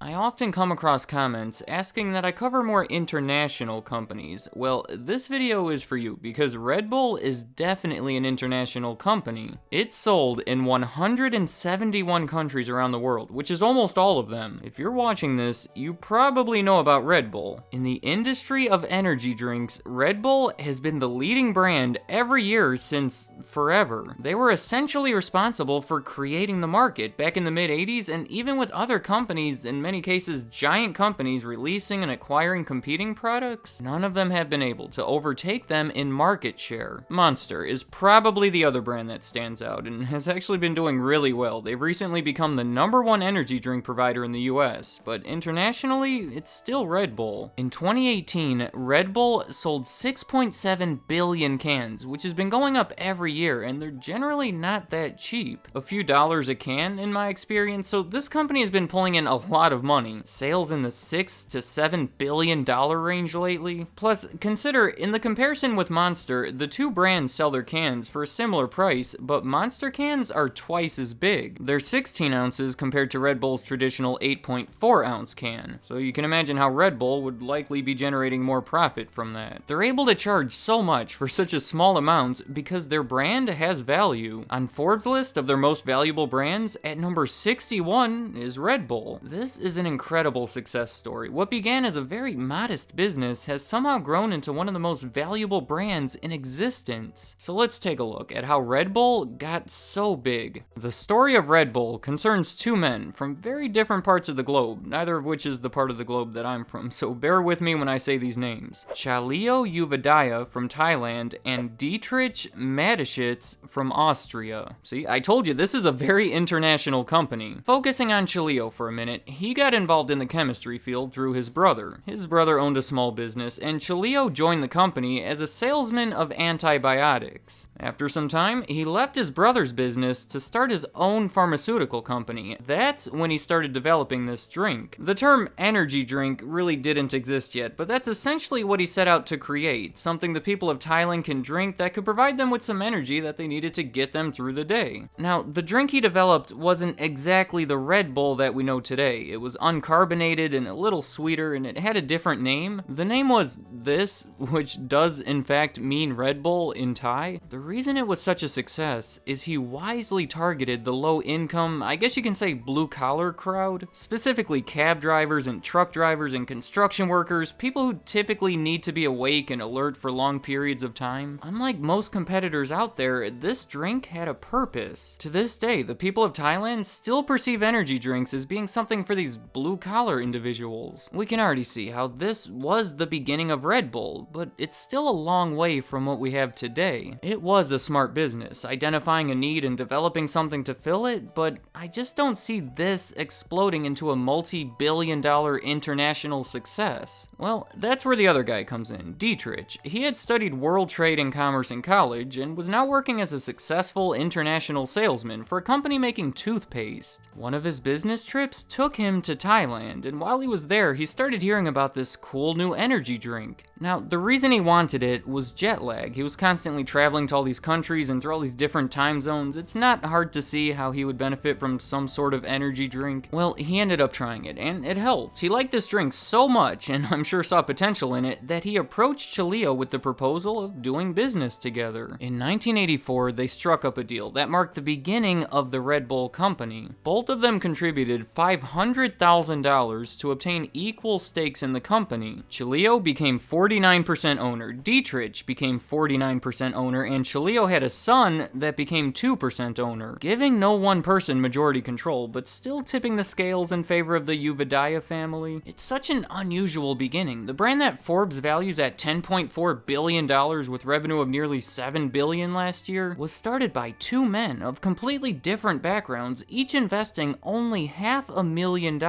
I often come across comments asking that I cover more international companies. Well, this video is for you because Red Bull is definitely an international company. It's sold in 171 countries around the world, which is almost all of them. If you're watching this, you probably know about Red Bull. In the industry of energy drinks, Red Bull has been the leading brand every year since forever. They were essentially responsible for creating the market back in the mid-80s, and even with other companies, in many cases giant companies, releasing and acquiring competing products, none of them have been able to overtake them in market share. Monster is probably the other brand that stands out and has actually been doing really well. They've recently become the #1 energy drink provider in the US, but internationally, it's still Red Bull. In 2018, Red Bull sold 6.7 billion cans, which has been going up every year, and they're generally not that cheap. A few dollars a can in my experience, so this company has been pulling in a lot of money. Sales in the $6 to $7 billion range lately. Plus, consider, in the comparison with Monster, the two brands sell their cans for a similar price, but Monster cans are twice as big. They're 16 ounces compared to Red Bull's traditional 8.4 ounce can, so you can imagine how Red Bull would likely be generating more profit from that. They're able to charge so much for such a small amount because their brand has value. On Forbes' list of their most valuable brands, at number 61 is Red Bull. This is an incredible success story. What began as a very modest business has somehow grown into one of the most valuable brands in existence. So let's take a look at how Red Bull got so big. The story of Red Bull concerns two men from very different parts of the globe, neither of which is the part of the globe that I'm from, so bear with me when I say these names. Chaleo Yuvadaya from Thailand and Dietrich Mateschitz from Austria. See, I told you this is a very international company. Focusing on Chaleo for a minute, he got involved in the chemistry field through his brother. His brother owned a small business, and Chaleo joined the company as a salesman of antibiotics. After some time, he left his brother's business to start his own pharmaceutical company. That's when he started developing this drink. The term energy drink really didn't exist yet, but that's essentially what he set out to create, something the people of Thailand can drink that could provide them with some energy that they needed to get them through the day. Now, the drink he developed wasn't exactly the Red Bull that we know today. It was uncarbonated and a little sweeter, and it had a different name. The name was this, which does in fact mean Red Bull in Thai. The reason it was such a success is he wisely targeted the low-income, I guess you can say blue-collar crowd, specifically cab drivers and truck drivers and construction workers, people who typically need to be awake and alert for long periods of time. Unlike most competitors out there, this drink had a purpose. To this day, the people of Thailand still perceive energy drinks as being something for these blue-collar individuals. We can already see how this was the beginning of Red Bull, but it's still a long way from what we have today. It was a smart business, identifying a need and developing something to fill it, but I just don't see this exploding into a multi-billion-dollar international success. Well, that's where the other guy comes in, Dietrich. He had studied world trade and commerce in college and was now working as a successful international salesman for a company making toothpaste. One of his business trips took him to Thailand, and while he was there, he started hearing about this cool new energy drink. Now, the reason he wanted it was jet lag. He was constantly traveling to all these countries and through all these different time zones. It's not hard to see how he would benefit from some sort of energy drink. Well, he ended up trying it, and it helped. He liked this drink so much, and I'm sure saw potential in it, that he approached Chaleo with the proposal of doing business together. In 1984, they struck up a deal that marked the beginning of the Red Bull company. Both of them contributed $500,000 to obtain equal stakes in the company. Chaleo became 49% owner, Dietrich became 49% owner, and Chaleo had a son that became 2% owner, giving no one person majority control, but still tipping the scales in favor of the Yuvadaya family. It's such an unusual beginning. The brand that Forbes values at $10.4 billion with revenue of nearly $7 billion last year was started by two men of completely different backgrounds, each investing only $500,000.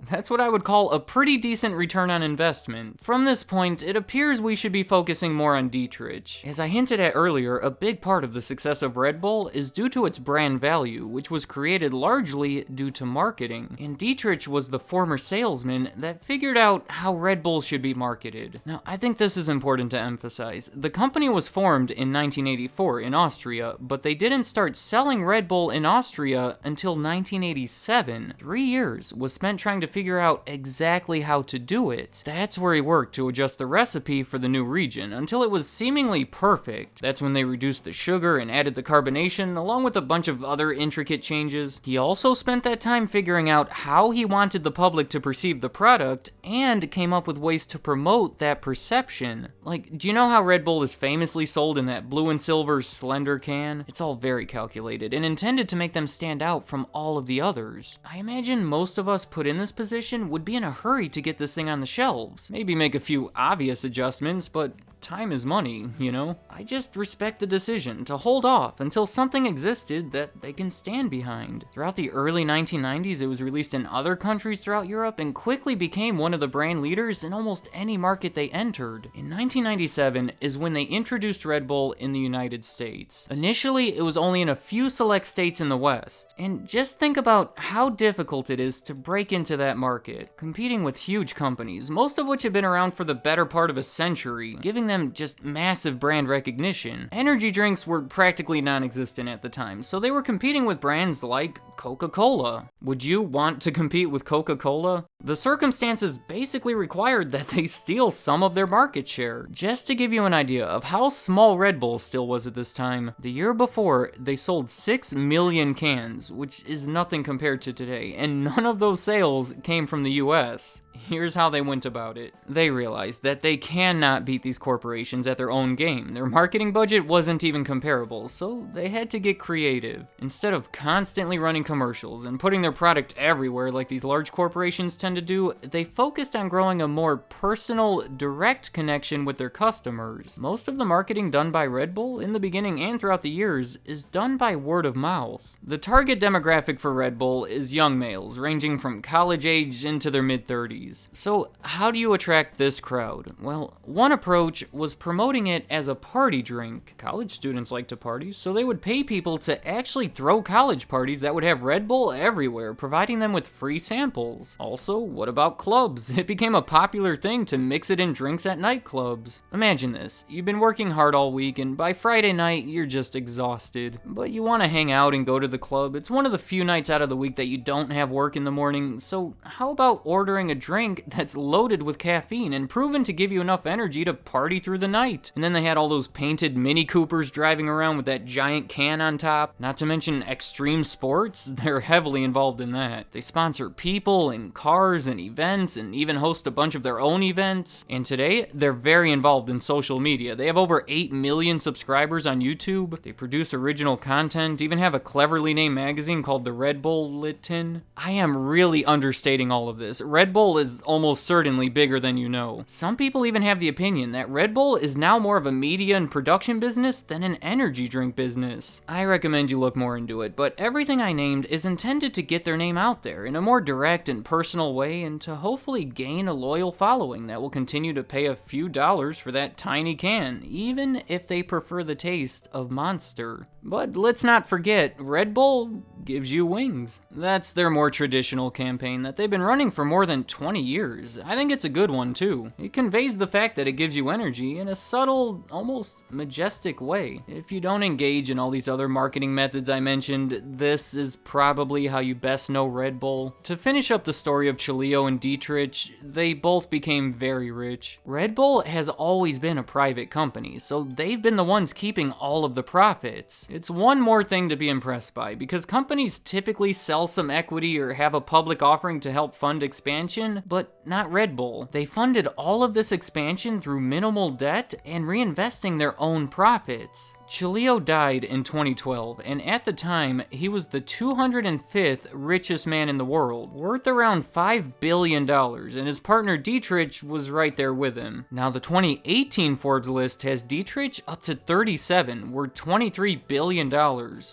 That's what I would call a pretty decent return on investment. From this point, it appears we should be focusing more on Dietrich. As I hinted at earlier, a big part of the success of Red Bull is due to its brand value, which was created largely due to marketing. And Dietrich was the former salesman that figured out how Red Bull should be marketed. Now, I think this is important to emphasize. The company was formed in 1984 in Austria, but they didn't start selling Red Bull in Austria until 1987. 3 years was spent trying to figure out exactly how to do it. That's where he worked to adjust the recipe for the new region until it was seemingly perfect. That's when they reduced the sugar and added the carbonation, along with a bunch of other intricate changes. He also spent that time figuring out how he wanted the public to perceive the product, and came up with ways to promote that perception. Like, do you know how Red Bull is famously sold in that blue and silver slender can? It's all very calculated and intended to make them stand out from all of the others. I imagine most of us put in this position would be in a hurry to get this thing on the shelves. Maybe make a few obvious adjustments, but time is money, you know? I just respect the decision to hold off until something existed that they can stand behind. Throughout the early 1990s, it was released in other countries throughout Europe and quickly became one of the brand leaders in almost any market they entered. In 1997 is when they introduced Red Bull in the United States. Initially, it was only in a few select states in the West. And just think about how difficult it is to break into that market, competing with huge companies, most of which have been around for the better part of a century, giving them just massive brand recognition. Energy drinks were practically non-existent at the time, so they were competing with brands like Coca-Cola. Would you want to compete with Coca-Cola? The circumstances basically required that they steal some of their market share. Just to give you an idea of how small Red Bull still was at this time, the year before, they sold 6 million cans, which is nothing compared to today, and none of those sales came from the US. Here's how they went about it. They realized that they cannot beat these corporations at their own game. Their marketing budget wasn't even comparable, so they had to get creative. Instead of constantly running commercials and putting their product everywhere like these large corporations tend to do, they focused on growing a more personal, direct connection with their customers. Most of the marketing done by Red Bull in the beginning and throughout the years is done by word of mouth. The target demographic for Red Bull is young males, ranging from college age into their mid-30s. So how do you attract this crowd? Well, one approach was promoting it as a party drink. College students like to party, so they would pay people to actually throw college parties that would have Red Bull everywhere, providing them with free samples. Also, what about clubs? It became a popular thing to mix it in drinks at nightclubs. Imagine this, you've been working hard all week and by Friday night you're just exhausted, but you want to hang out and go to the club. It's one of the few nights out of the week that you don't have work in the morning, so how about ordering a drink that's loaded with caffeine and proven to give you enough energy to party through the night? And then they had all those painted Mini Coopers driving around with that giant can on top. Not to mention extreme sports, they're heavily involved in that. They sponsor people and cars and events and even host a bunch of their own events. And today, they're very involved in social media. They have over 8 million subscribers on YouTube. They produce original content, even have a cleverly named magazine called the Red Bulletin. I am really understating all of this. Red Bull is almost certainly bigger than you know. Some people even have the opinion that Red Bull is now more of a media and production business than an energy drink business. I recommend you look more into it, but everything I named is intended to get their name out there in a more direct and personal way and to hopefully gain a loyal following that will continue to pay a few dollars for that tiny can, even if they prefer the taste of Monster. But let's not forget, Red Bull gives you wings. That's their more traditional campaign that they've been running for more than 20 years. I think it's a good one too. It conveys the fact that it gives you energy in a subtle, almost majestic way. If you don't engage in all these other marketing methods I mentioned, this is probably how you best know Red Bull. To finish up the story of Cholio and Dietrich, they both became very rich. Red Bull has always been a private company, so they've been the ones keeping all of the profits. It's one more thing to be impressed by, because companies typically sell some equity or have a public offering to help fund expansion, but not Red Bull. They funded all of this expansion through minimal debt and reinvesting their own profits. Cholio died in 2012, and at the time, he was the 205th richest man in the world, worth around $5 billion, and his partner Dietrich was right there with him. Now, the 2018 Forbes list has Dietrich up to 37, worth $23 billion,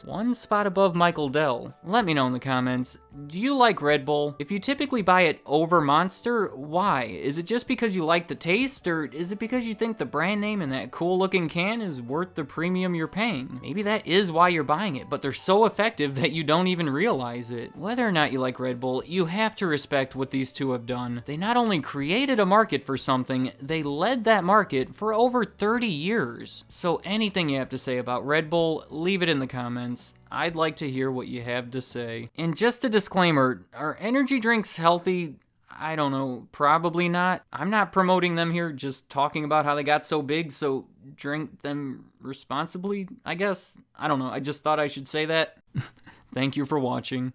one spot above Michael Dell. Let me know in the comments, do you like Red Bull? If you typically buy it over Monster, why? Is it just because you like the taste, or is it because you think the brand name and that cool looking can is worth the premium you're paying? Maybe that is why you're buying it, but they're so effective that you don't even realize it. Whether or not you like Red Bull, you have to respect what these two have done. They not only created a market for something, they led that market for over 30 years. So anything you have to say about Red Bull, leave it in the comments. I'd like to hear what you have to say. And just a disclaimer, are energy drinks healthy? I don't know, probably not. I'm not promoting them here, just talking about how they got so big, so drink them responsibly, I guess. I don't know, I just thought I should say that. Thank you for watching.